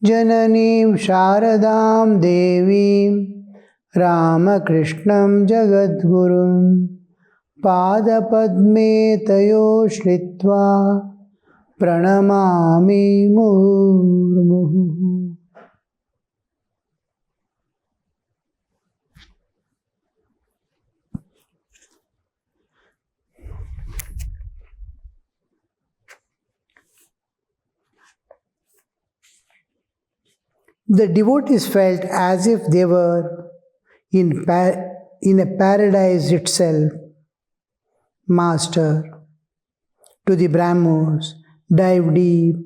Jananim Sharadam Devim Ramakrishnam Jagadgurum Padapadme Tayo Shlitva Pranamami Murmuhu. The devotees felt as if they were in a paradise itself. Master, to the Brahmos, dive deep,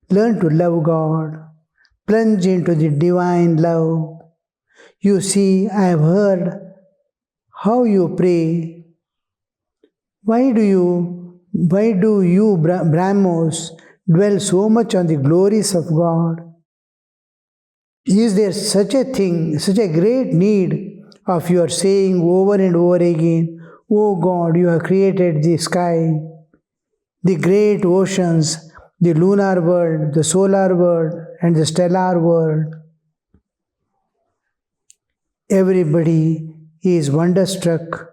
learn to love God, plunge into the divine love. You see, I have heard how you pray. Why do you Brahmos dwell so much on the glories of God? Is there such a thing, such a great need of your saying over and over again, O God, you have created the sky, the great oceans, the lunar world, the solar world, and the stellar world. Everybody is wonderstruck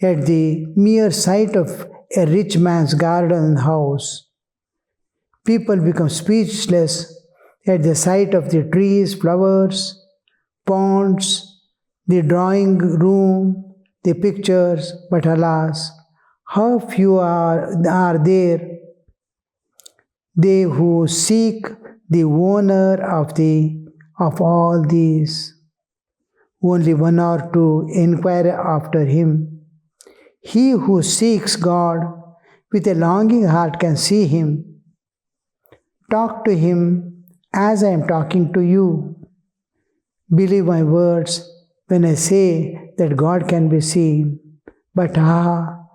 at the mere sight of a rich man's garden house. People become speechless at the sight of the trees, flowers, ponds, the drawing room, the pictures, but alas, how few are there, they who seek the owner of all these. Only one or two inquire after him. He who seeks God with a longing heart can see him. Talk to him as I am talking to you. Believe my words when I say that God can be seen. But to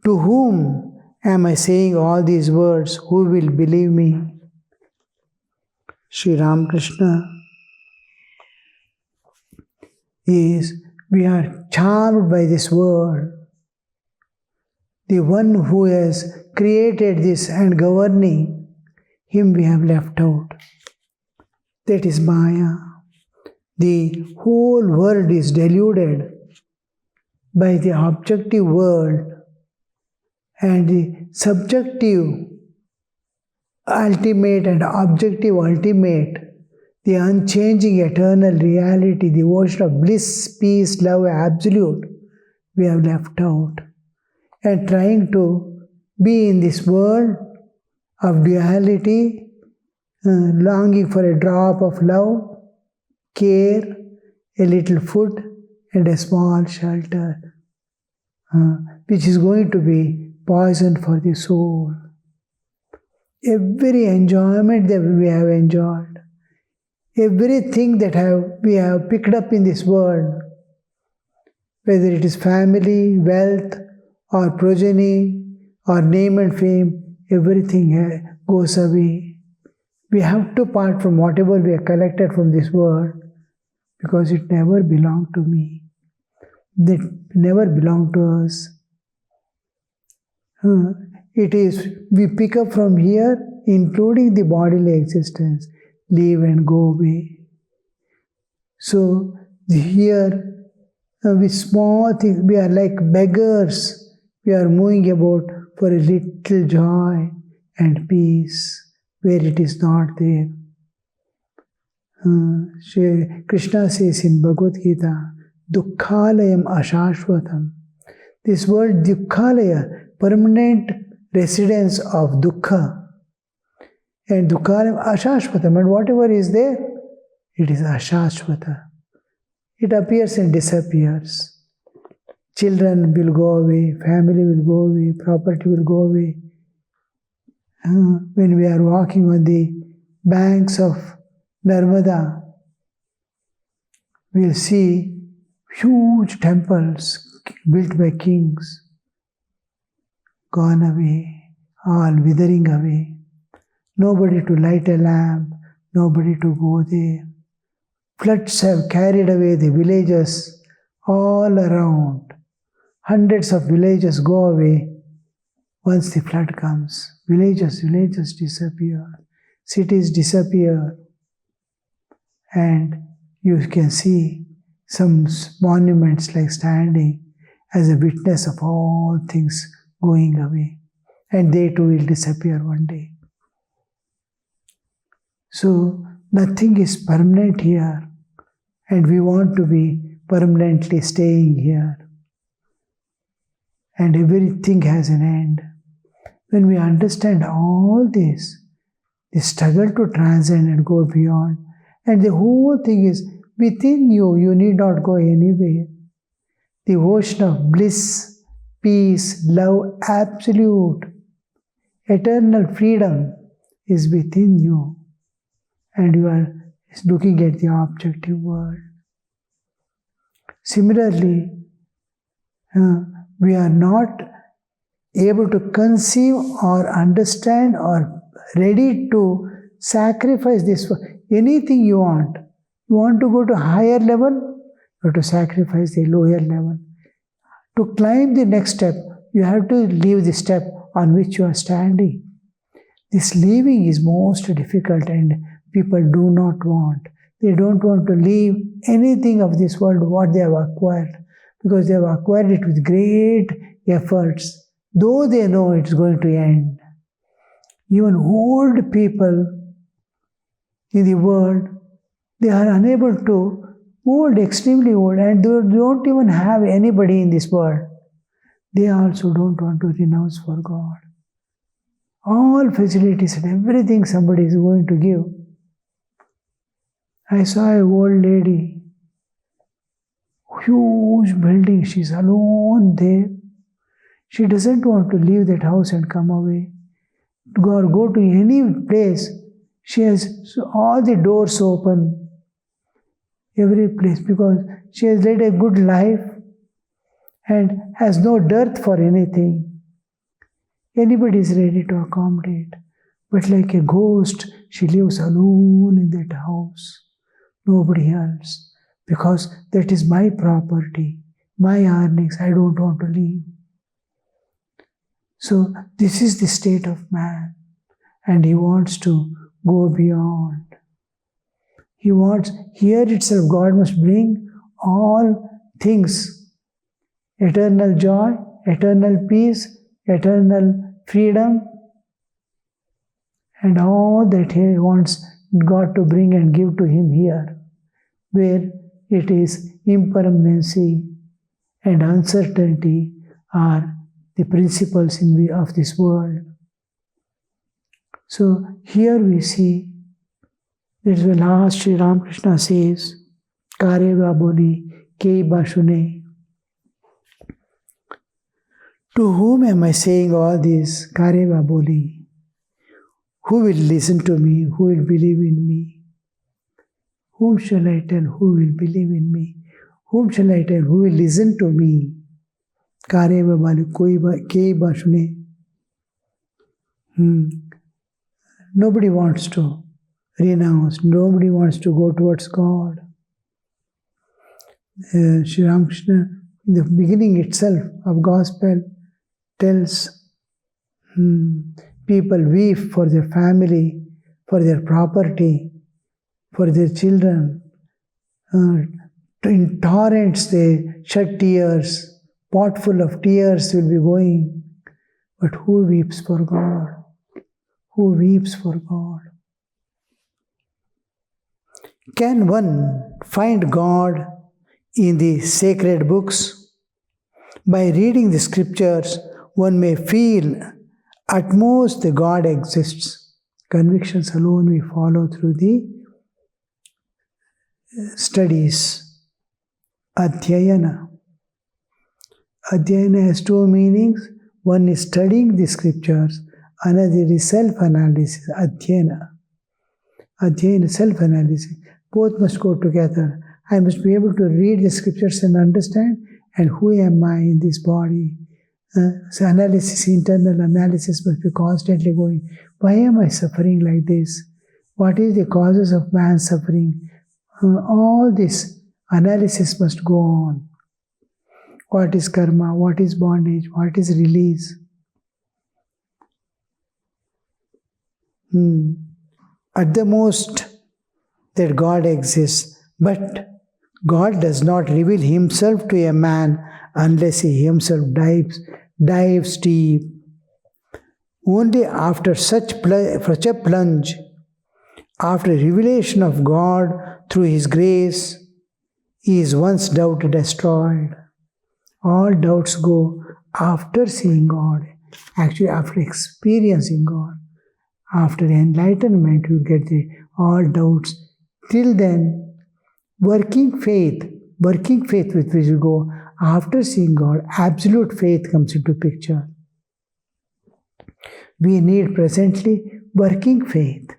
whom am I saying all these words? Who will believe me? Sri Ramakrishna we are charmed by this world. The one who has created this and governing, him we have left out. That is Maya. The whole world is deluded by the objective world, and the subjective ultimate and objective ultimate, the unchanging eternal reality, the ocean of bliss, peace, love, absolute, we have left out. And trying to be in this world of duality, longing for a drop of love, care, a little food, and a small shelter, which is going to be poison for the soul. Every enjoyment that we have enjoyed, everything that we have picked up in this world, whether it is family, wealth, or progeny, or name and fame, everything goes away. We have to part from whatever we have collected from this world, because it never belonged to me. It never belonged to us. It is, we pick up from here, including the bodily existence, leave and go away. So here, with small things, we are like beggars. We are moving about for a little joy and peace where it is not there. Krishna says in Bhagavad Gita, Dukkhalayam ashashvatam. This word Dukkhalaya, permanent residence of Dukkha. And Dukkhalayam ashashvatam. And whatever is there, it is ashashvata. It appears and disappears. Children will go away, family will go away, property will go away. When we are walking on the banks of Narmada, we will see huge temples built by kings, gone away, all withering away. Nobody to light a lamp, nobody to go there. Floods have carried away the villages all around. Hundreds of villages go away once the flood comes. Villages disappear. cities disappear, and you can see some monuments like standing as a witness of all things going away, and they too will disappear one day. So nothing is permanent here, and we want to be permanently staying here. And everything has an end. When we understand all this, the struggle to transcend and go beyond, and the whole thing is within you, you need not go anywhere. The ocean of bliss, peace, love, absolute, eternal freedom is within you, and you are looking at the objective world. Similarly, we are not able to conceive or understand or ready to sacrifice this for anything you want. You want to go to higher level, you have to sacrifice the lower level. To climb the next step, you have to leave the step on which you are standing. This leaving is most difficult, and people do not want. They don't want to leave anything of this world, what they have acquired, because they have acquired it with great efforts, though they know it's going to end. Even old people in the world, they are unable to, old, extremely old, and they don't even have anybody in this world. They also don't want to renounce for God. All facilities and everything somebody is going to give. I saw an old lady, huge building, she's alone there. She doesn't want to leave that house and come away, or go to any place. She has all the doors open, every place, because she has led a good life and has no dearth for anything. Anybody is ready to accommodate. But like a ghost, she lives alone in that house. Nobody else. Because that is my property, my earnings, I don't want to leave. So this is the state of man. And he wants to go beyond. He wants, here itself God must bring all things. Eternal joy, eternal peace, eternal freedom, and all that he wants God to bring and give to him here, where it is impermanency and uncertainty are the principles of this world. So here we see, that is the last Sri Ramakrishna says, Kareva boli kei bashune. To whom am I saying all this? Kareva boli. Who will listen to me? Who will believe in me? Whom shall I tell? Who will believe in me? Whom shall I tell? Who will listen to me? Kareva boli kei bashune. Nobody wants to renounce. Nobody wants to go towards God. Sri Ramakrishna, in the beginning itself of Gospel, tells people weep for their family, for their property, for their children. In torrents they shed tears, pot full of tears will be going. But who weeps for God? Who weeps for God? Can one find God in the sacred books? By reading the scriptures, one may feel at most the God exists. Convictions alone we follow through the studies. Adhyayana. Adhyayana has two meanings. One is studying the scriptures, another is self-analysis. Adhyayana. Adhyayana, self-analysis. Both must go together. I must be able to read the scriptures and understand, and who am I in this body? So analysis, internal analysis must be constantly going. Why am I suffering like this? What is the causes of man's suffering? All this analysis must go on. What is karma? What is bondage? What is release? at the most that God exists, but God does not reveal himself to a man unless he himself dives deep. Only after such a plunge, after revelation of God through his grace, is once doubt destroyed. All doubts go after seeing God, actually after experiencing God. After enlightenment, you get all doubts. Till then, working faith with which you go after seeing God, absolute faith comes into picture. We need presently working faith,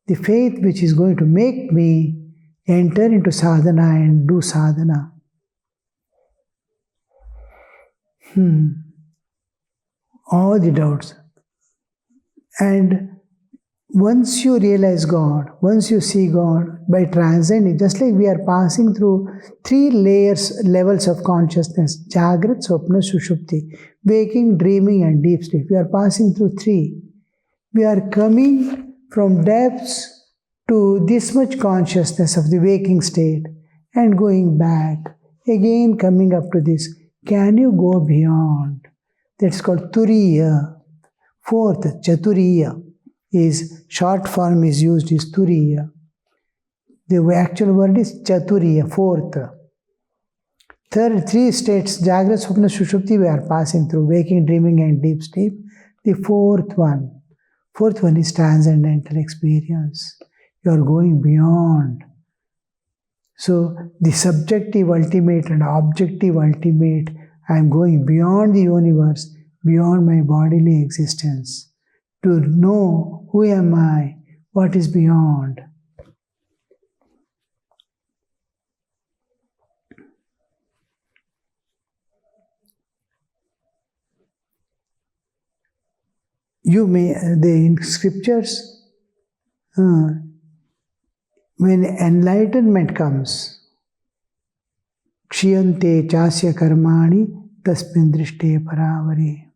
the faith which is going to make me enter into sadhana and do sadhana. All the doubts. And once you realize God, once you see God, by transcending, just like we are passing through 3 levels of consciousness, Jagrat, Swapna, Sushupti, waking, dreaming and deep sleep. We are passing through 3. We are coming from depths to this much consciousness of the waking state and going back, again coming up to this. Can you go beyond? That's called Turiya. 4th, Chaturiya is short form is used is Turiya. The actual word is Chaturiya, 4th. 3 states, Jagrat, Swapna, Sushupti, we are passing through waking, dreaming and deep sleep. The 4th one is transcendental experience. You are going beyond. So the subjective ultimate and objective ultimate, I am going beyond the universe, beyond my bodily existence, to know who am I, what is beyond. You may, in scriptures, when enlightenment comes, Kshiyante chasya karmani tasmin drishte paravari.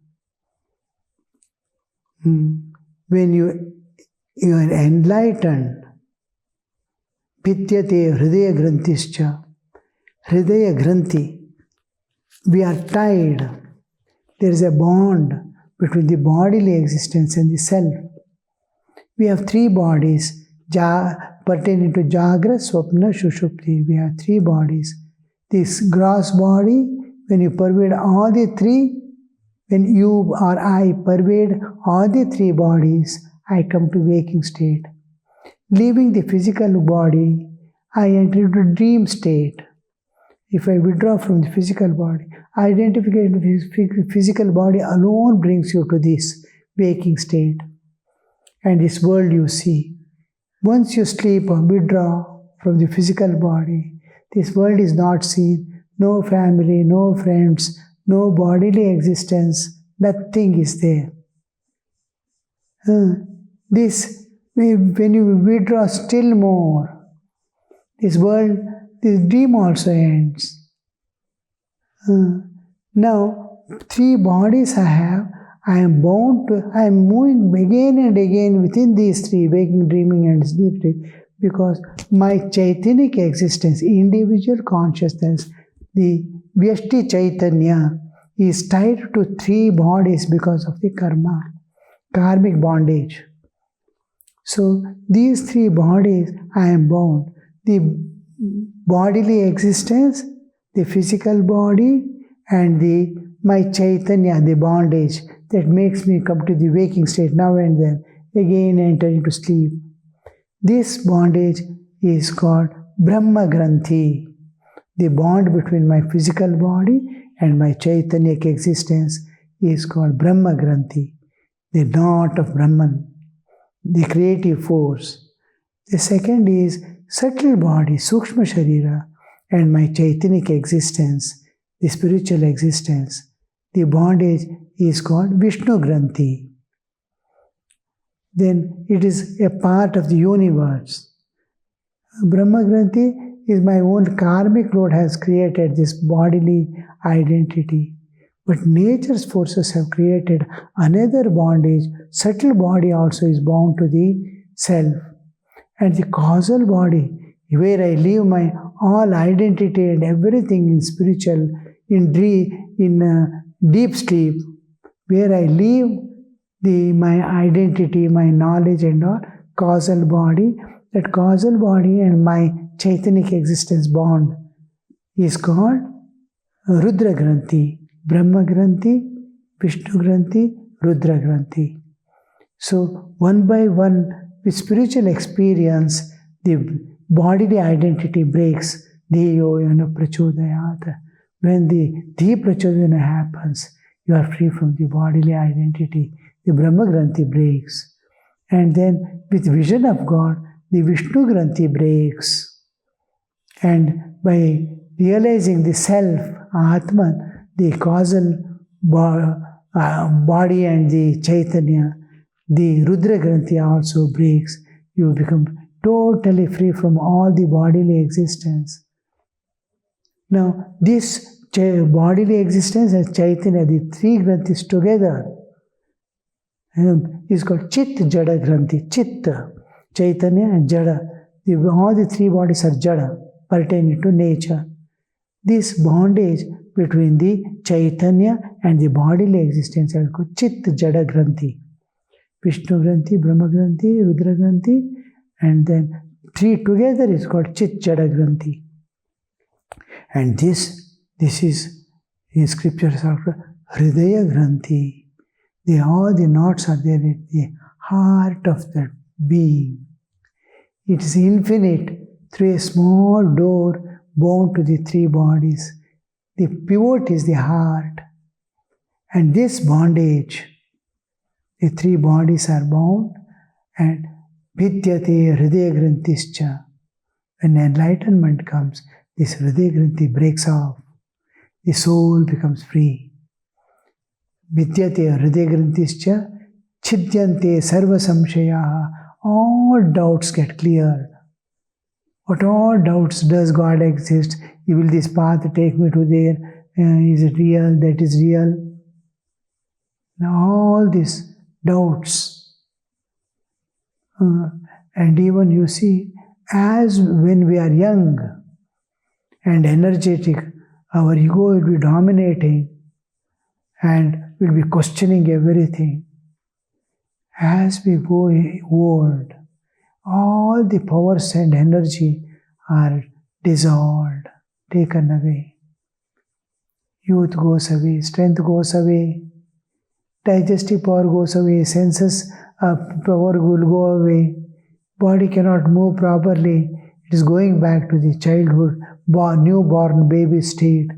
When you are enlightened, Pityate hridaya grantischa, hridaya granthi, we are tied. There is a bond between the bodily existence and the self. We have 3 bodies pertaining to Jagra, Swapna, Sushupti. We have 3 bodies. This gross body, when you pervade all the 3, when you or I pervade all the 3 bodies, I come to waking state. Leaving the physical body, I enter into dream state. If I withdraw from the physical body, identification with the physical body alone brings you to this waking state. And this world you see. Once you sleep or withdraw from the physical body, this world is not seen. No family, no friends, no bodily existence, nothing is there. When you withdraw still more, this world, this dream also ends. Now, 3 bodies I have, I am bound to, I am moving again and again within these 3, waking, dreaming and sleep, because my Chaitanic existence, individual consciousness, the Vyashti Chaitanya is tied to 3 bodies because of the karma, karmic bondage. So, these 3 bodies I am bound. The bodily existence, the physical body, and my Chaitanya, the bondage that makes me come to the waking state now and then, again enter into sleep. This bondage is called Brahma Granthi, the bond between my physical body and my Chaitanyik existence is called Brahma Granthi, the knot of Brahman, the creative force. The second is subtle body, Sukshma Sharira, and my Chaitanyik existence, the spiritual existence. The bondage is called Vishnu Granthi. Then it is a part of the universe. Brahma Granthi is my own karmic load has created this bodily identity. But nature's forces have created another bondage. Subtle body also is bound to the self. And the causal body, where I live my all identity and everything in spiritual, in deep sleep, where I live my identity, my knowledge and all, causal body, that causal body and my Chaitanic existence bond is called Rudra Granthi, Brahma Granthi, Vishnu Granthi, Rudra Granthi. So, one by one, with spiritual experience, the bodily identity breaks. Deyo yana prachodayata. When the prachodayana happens, you are free from the bodily identity. The Brahma Granthi breaks. And then, with vision of God, the Vishnu Granthi breaks. And by realizing the self, Atman, the causal body and the Chaitanya, the Rudra Granthi also breaks. You become totally free from all the bodily existence. Now, this bodily existence and Chaitanya, the three Granthis together, is called Chit Jada Granthi. Chitta, Chaitanya and Jada. All the three bodies are Jada, pertaining to nature. This bondage between the Chaitanya and the bodily existence is called Chit Jada Granthi. Vishnu Granthi, Brahma Granthi, Rudra Granthi, and then three together is called Chit Jada Granthi. And this is in scriptures called Hridaya Granthi. All the knots are there at the heart of that being. It is infinite through a small door bound to the three bodies. The pivot is the heart. And this bondage, the three bodies are bound, and Vidyate Hridaya Grantischa. When enlightenment comes, this Hridaya Granthi breaks off. The soul becomes free. Vidyate Hridaya Grantischa, Chidyante Sarva Samshayaha. All doubts get cleared. What all doubts? Does God exist? Will this path take me to there? Is it real? That is real. Now all these doubts. And even you see, as when we are young and energetic, our ego will be dominating and will be questioning everything. As we go old, all the powers and energy are dissolved, taken away. Youth goes away, strength goes away, digestive power goes away, senses power will go away, body cannot move properly. It is going back to the childhood, newborn baby state.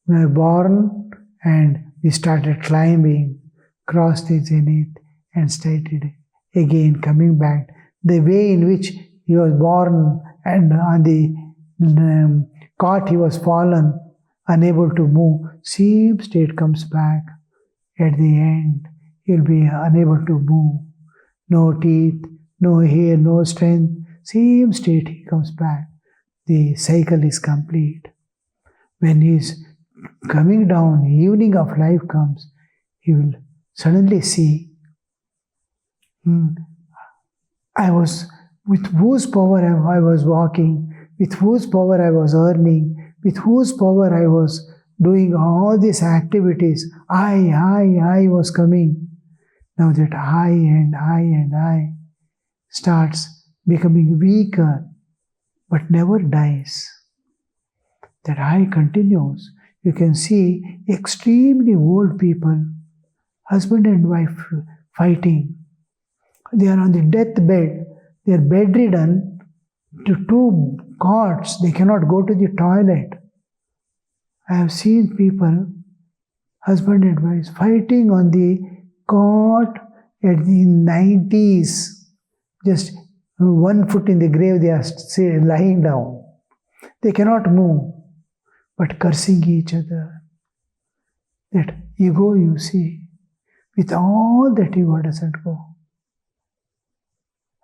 We were born and we started climbing, crossed the zenith and started again coming back. The way in which he was born and on the cot he was fallen, unable to move, same state comes back. At the end, he will be unable to move. No teeth, no hair, no strength. Same state he comes back. The cycle is complete. When he is coming down, evening of life comes, he will suddenly see, I was, with whose power I was walking, with whose power I was earning, with whose power I was doing all these activities. I was coming. Now that I starts becoming weaker, but never dies. That I continues. You can see extremely old people, husband and wife fighting. They are on the deathbed. They are bedridden to two cots. They cannot go to the toilet. I have seen people, husband and wife, fighting on the cot at the 90s. Just 1 foot in the grave, they are lying down. They cannot move, but cursing each other. That ego, you see, with all that ego doesn't go.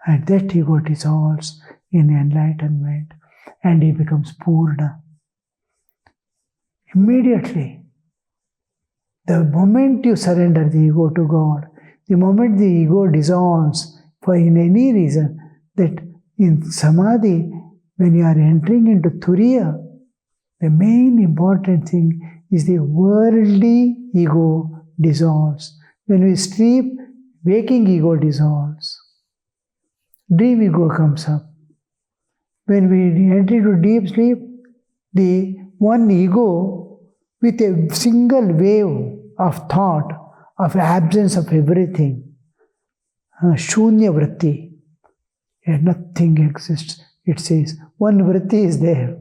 And that ego dissolves in enlightenment and he becomes Purna. Immediately, the moment you surrender the ego to God, the moment the ego dissolves for in any reason, that In Samadhi, when you are entering into Turiya, the main important thing is the worldly ego dissolves. When we sleep, waking ego dissolves. Dream ego comes up. When we enter into deep sleep, the one ego with a single wave of thought, of absence of everything, shunya vritti, and nothing exists. It says, one vritti is there,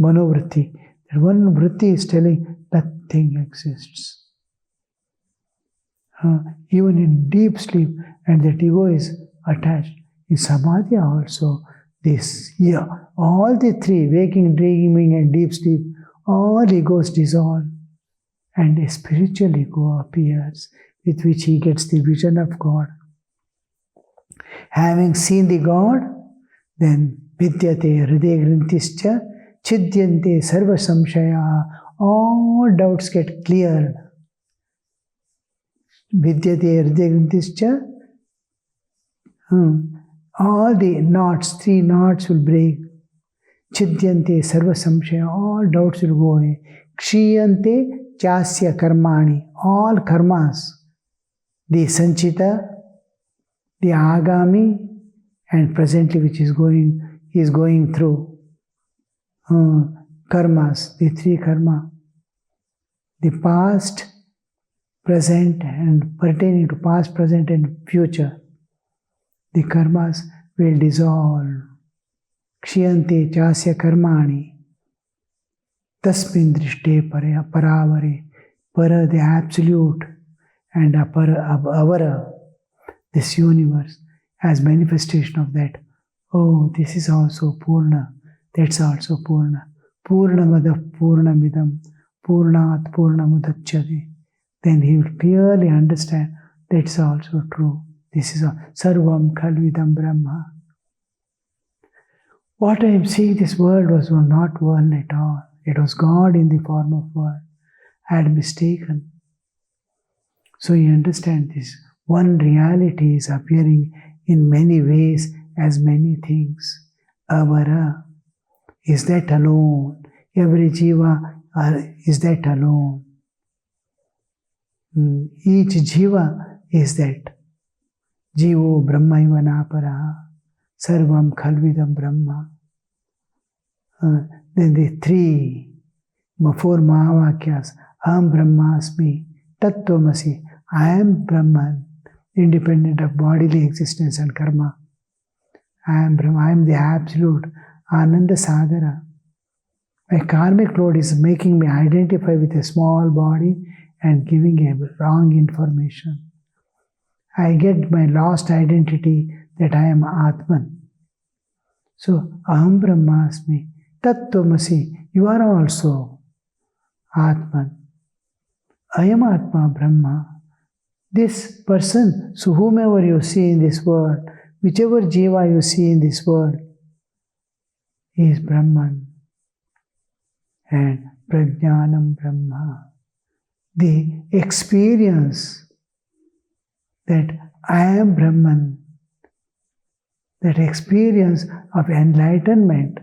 manovritti. That one vritti is telling nothing exists. Even in deep sleep, and that ego is attached. In Samadhi also, all the three, waking, dreaming, and deep sleep, all egos dissolve, and a spiritual ego appears, with which he gets the vision of God. Having seen the God, then vidyate hridayagrantischa chidyante sarva samshaya, all doubts get cleared. Vidyate hridayagrantischa, all the knots, 3 knots will break. Chidyante sarva samshaya, all doubts will go away. Kshiyante chasya karmani, all karmas, the sanchita, the agami, and presently which is going through. Karmas, the 3 karma, the past, present, and pertaining to past, present, and future. The karmas will dissolve. Kshiyante chasya karmani. Tasmin drishte paravare. Para, the absolute, and avara, this universe, as manifestation of that. Oh, this is also Purna. That's also Purna. Purnamadav Purnamidam Purnat Purnamudachyate. Then he will clearly understand that's also true. This is Sarvam Khalvidam Brahma. What I am seeing, this world was not world at all. It was God in the form of world. I had mistaken. So you understand this. One reality is appearing in many ways as many things. Avara, is that alone? Every jiva, is that alone? Each jiva is that. Jivo Brahmaiva Napara, Sarvam Khalvidam Brahma. Then the 4 Mahavakyas, Aham Brahmasmi, Tattvamasi, I am Brahman, independent of bodily existence and karma. I am Brahma, I am the absolute, Ananda Sagara. My karmic load is making me identify with a small body and giving a wrong information. I get my lost identity that I am Atman. So, Aham Brahmasmi, Tattvamasi, you are also Atman. I am Atma Brahma. This person, so whomever you see in this world, whichever jiva you see in this world, is Brahman. And Prajnanam Brahma. The experience that I am Brahman, that experience of enlightenment,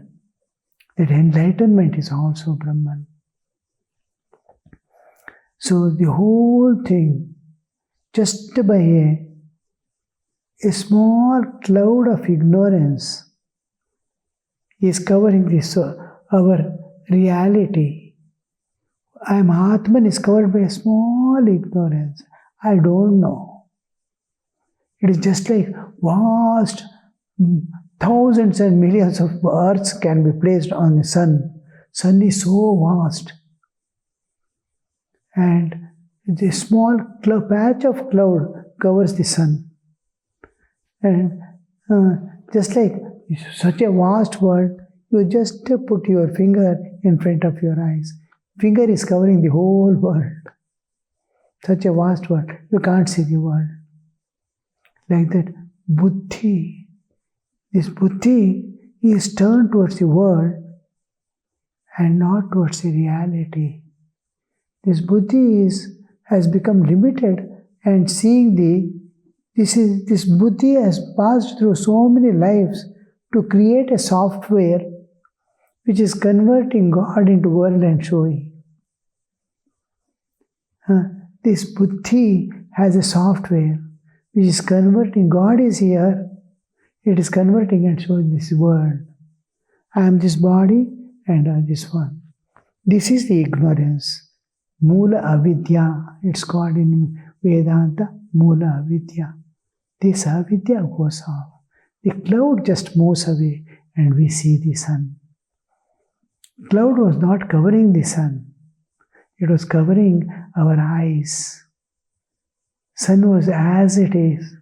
that enlightenment is also Brahman. So the whole thing, just by a small cloud of ignorance, is covering this, our reality. I am Atman is covered by a small ignorance. I don't know. It is just like vast, thousands and millions of earths can be placed on the sun. Sun is so vast. And the small patch of cloud covers the sun. And just like such a vast world, you just put your finger in front of your eyes. Finger is covering the whole world. Such a vast world. You can't see the world. Like that, buddhi. This buddhi is turned towards the world and not towards the reality. This buddhi has become limited and seeing this buddhi has passed through so many lives to create a software which is converting God into world and showing. This buddhi has a software which is converting. God is here. It is converting and showing this world. I am this body and I am this one. This is the ignorance. Mula avidya. It's called in Vedanta Mula avidya. This avidya goes off. The cloud just moves away and we see the sun. Cloud was not covering the sun. It was covering our eyes. Sun was as it is,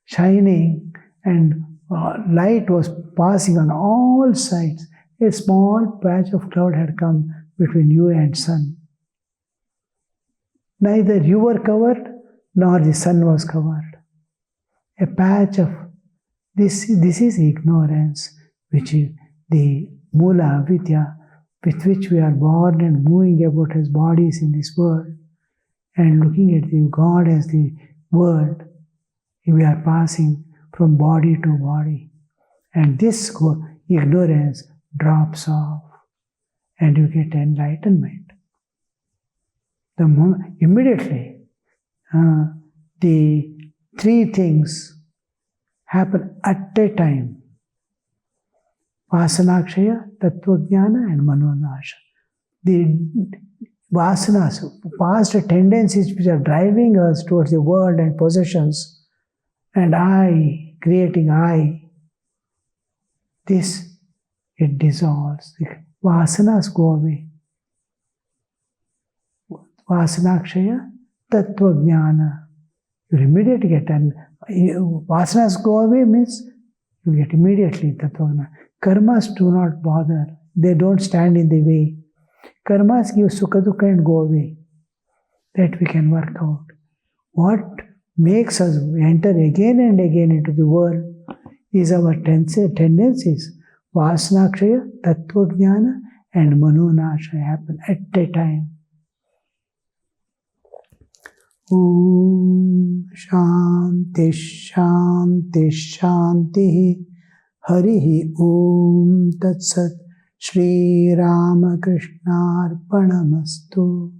shining, and light was passing on all sides. A small patch of cloud had come between you and sun. Neither you were covered, nor the sun was covered. A patch of this is ignorance, which is the Mula Avidya, with which we are born and moving about as bodies in this world, and looking at the God as the world. We are passing from body to body, and this ignorance drops off, and you get enlightenment. Immediately, the three things happen at a time. Vasanakshaya, Tattvajnana and Manonasha. The vasanas, past tendencies which are driving us towards the world and possessions, and I, creating I, this, it dissolves. The vasanas go away. Vasanakshaya, Tattvajnana. You immediately get, and vasanas go away means you get immediately Tattvajnana. Karmas do not bother. They don't stand in the way. Karmas give sukha dukkha and go away. That we can work out. What makes us enter again and again into the world is our tendencies. Vasanakshaya, Tattvajnana and Manonasha happen at a time. Om Shanti Shanti Shanti Harihi Om Tat Sat Shri Ramakrishna Arpanamastu.